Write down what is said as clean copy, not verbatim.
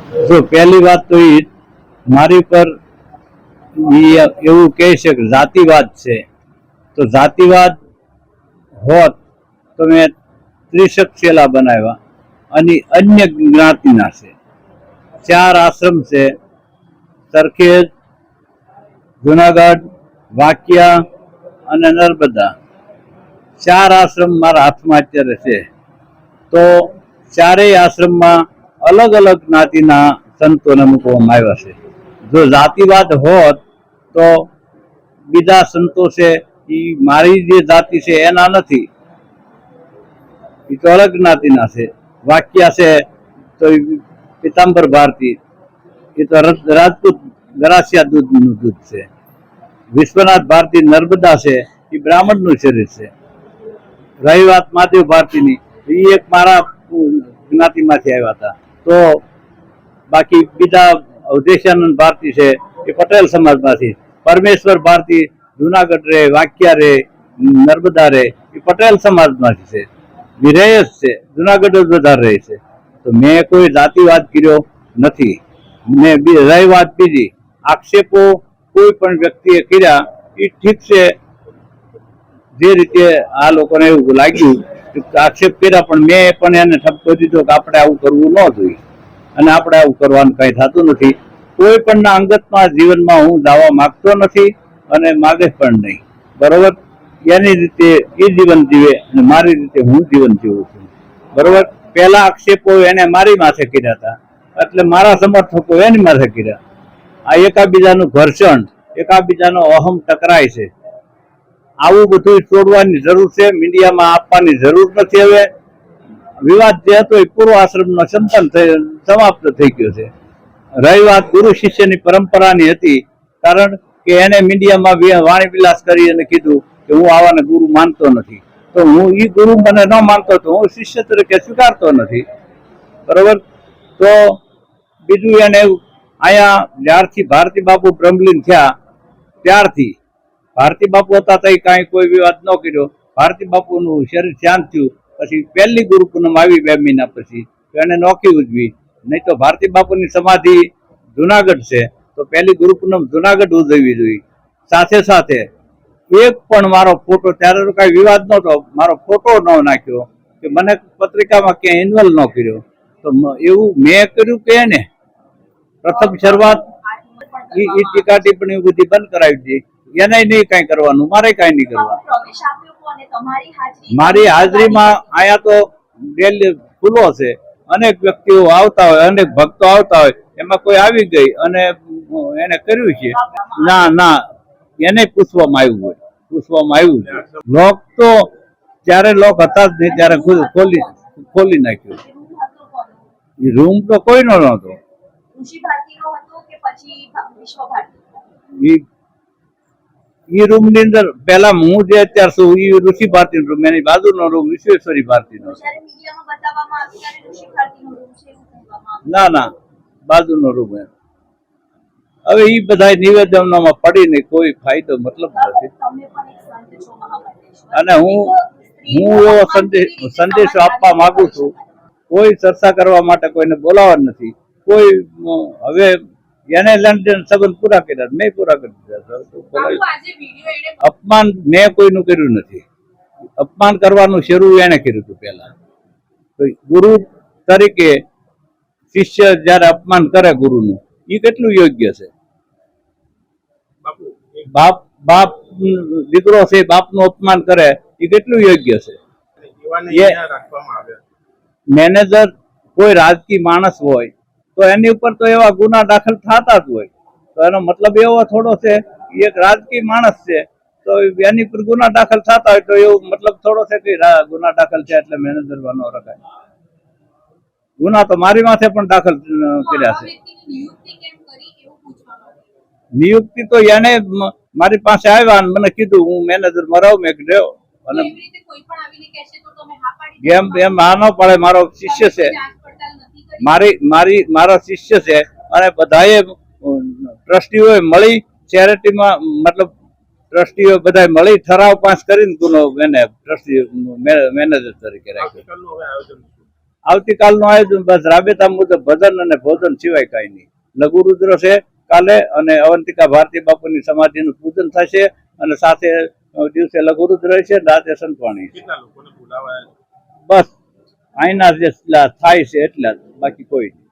જો પહેલી વાત તો એ મારી પર એવું કહે છે કે જાતિવાદ છે, તો જાતિવાદ હોત તો મેં ત્રિશક્ષેલા બનાવ્યા અને અન્ય જ્ઞાતિના છે. 4 આશ્રમ છે: સરખેજ, જુનાગઢ, વાંકિયા અને નર્મદા. 4 આશ્રમ મારા હાથમાં અત્યારે છે. તો 4 આશ્રમમાં અલગ અલગ જ્ઞાતિના સંતોને મૂકવામાં આવ્યા છે. જો જાતિવાદ હોત તો બીજા સંતો છે એ મારી જે જાતિ છે એના નથી, એ તો અલગ જ્ઞાતિના છે. વાક્યા છે તો પિતાંબર ભારતી, એ તો રાજપૂત ગરાસિયા દૂધનું દૂધ છે. વિશ્વનાથ ભારતી નર્મદા છે, એ બ્રાહ્મણનું શરીર છે. રહી વાત મહાદેવ ભારતીની, એ એક મારા જ્ઞાતિમાંથી આવ્યા હતા. તો બાકી બીજા અવધેશાનંદ ભારતી છે એ પટેલ સમાજમાંથી. પરમેશ્વર ભારતી જુનાગઢ રે, વાંકિયા રે, નર્મદા રે, એ પટેલ સમાજમાંથી છે. વિરેયસ છે, જુનાગઢ જ વધારે રહે છે. તો મેં કોઈ જાતિવાદ કર્યો નથી. ને રહી વાત બીજી, આક્ષેપો કોઈ પણ વ્યક્તિએ કર્યા એ ઠીક છે. જે રીતે આ લોકોને એવું લાગ્યું આક્ષેપ કર્યા, પણ મેં પણ એને ઠપકો દીધો કે આપણે આવું કરવું ન જોઈએ અને આપણે આવું કરવાનું કઈ થતું નથી. કોઈ પણ ના અંગતમાં જીવનમાં હું દાવા માંગતો નથી અને માગે પણ નહીં. બરોબર, એની રીતે એ જીવન જીવે અને મારી રીતે હું જીવન જીવું છું. બરોબર, પહેલા આક્ષેપો એને મારી માથે કર્યા હતા, એટલે મારા સમર્થકો એની માથે કર્યા. આ એકાબીજાનું ઘર્ષણ, એકાબીજાનો અહમ ટકરાય છે. આવું બધું છોડવાની જરૂર છે, મીડિયામાં આપવાની જરૂર નથી. હવે વિવાદ જે હતો એ પૂર્વ આશ્રમનો સંપન્ન સમાપ્ત થઈ ગયો છે. રહી વાત ગુરુ શિષ્યની પરંપરાની હતી, કારણ કે એને મીડિયામાં વાણી વિલાસ કરી અને કીધું કે હું આવાને ગુરુ માનતો નથી. તો હું એ ગુરુ મને ન માનતો તો હું શિષ્ય તરીકે સ્વીકારતો નથી. બરોબર. તો બીજું એને અહીંયા જ્યારથી ભારતી બાપુ બ્રહ્મલીન થયા ત્યારથી ભારતી બાપુ હતા તો કાંઈ કોઈ વિવાદ ન કર્યો. ભારતી બાપુનું શરીર શાંત થયું પછી પહેલી ગુરુ પૂનમ આવી 2 મહિના પછી, એને નોખી ઉજવી. નહીં તો ભારતી બાપુની સમાધિ જુનાગઢ છે, તો પહેલી ગુરુ પૂનમ જુનાગઢ ઉજવવી જોઈએ. સાથે સાથે એક પણ મારો ફોટો, ત્યારે તો કઈ વિવાદ નહોતો, મારો ફોટો ન નાખ્યો કે મને પત્રિકામાં ક્યાંય ઇન્વોલ્વ ન કર્યો. તો એવું મેં કર્યું કે એને પ્રથમ શરૂઆત એ ટીકા ટિપ્પણી બધી બંધ કરાવી દીધી. એને નહીં કઈ કરવાનું, મારે કઈ નહીં કરવાનું. મારી હાજરીમાં આયા તો ડેલી ખુલ્લો છે. અનેક વ્યક્તિઓ આવતા હોય, અનેક ભક્તો આવતા હોય, એમાં કોઈ આવી ગઈ અને એને કર્યું છે. ના ના, એને પૂછવામાં આવ્યું હોય, પૂછવામાં આવ્યું છે. લોક તો ત્યારે લોક હતા જ નહીં, ત્યારે ખોલી નાખ્યું. રૂમ તો કોઈનો નહોતો. એ રૂમ ની અંદર પેલા હું જે અત્યારે છું એ ઋષિ ભારતી રૂમ, એની બાજુનો રૂમ વિશ્વેશ્વરી ભારતી નો. ના ના, બાજુનો રૂમ. હવે એ બધા નિવેદનોમાં પડીને કોઈ ફાયદો મતલબ નથી. અને હું એવો સંદેશો આપવા માંગુ છું, કોઈ ચર્ચા કરવા માટે કોઈને બોલાવવા નથી. કોઈ હવે એને લંડન સંબંધ પૂરા કર્યા, મેં પૂરા કરી દીધા. અપમાન મેં કોઈનું કર્યું નથી. અપમાન કરવાનું શરૂ એને કર્યું હતું. પહેલા ગુરુ તરીકે શિષ્ય જયારે અપમાન કરે ગુરુનું, એ કેટલું યોગ્ય છે? બાપ દીકરો છે, બાપનું અપમાન કરે એ કેટલું યોગ્ય છે? મેનેજર કોઈ રાજકીય માણસ હોય તો એની ઉપર તો એવા ગુના દાખલ થતા જ હોય. તો એનો મતલબ એવો થોડો છે, એક રાજકીય માણસ છે તો એની પર ગુના દાખલ થતા હોય તો એવું મતલબ થોડો છે કે ગુના દાખલ છે એટલે મેનેજર બનો રખાય. ગુના તો મારી માથે પણ દાખલ કર્યા છે. નિયુક્તિ તો એને મારી પાસે આવ્યા અને મને કીધું હું મેનેજર મરાવ, મેં કીધું અને એમ ના ન પડે. મારો શિષ્ય છે, મારો શિષ્ય છે અને બધાએ ટ્રસ્ટીઓ મળી ચેરિટીમાં, મતલબ ટ્રસ્ટીઓ બધા મળી ઠરાવ પાસ કરીને ગુનો એને ટ્રસ્ટી મેનેજર તરીકે રાખ્યો. આવતીકાલનું આયોજન બસ રાબેતા મુજબ ભજન અને ભોજન સિવાય કાંઈ નહીં. લઘુરુદ્ર છે કાલે, અને અવંતિકા ભારતી બાપુની સમાધિનું પૂજન થશે, અને સાથે દિવસે લઘુરુદ્ર છે, રાતે સંતવાણી છે. બસ અહીંના જે થાય છે એટલા જ, બાકી કોઈ નહીં.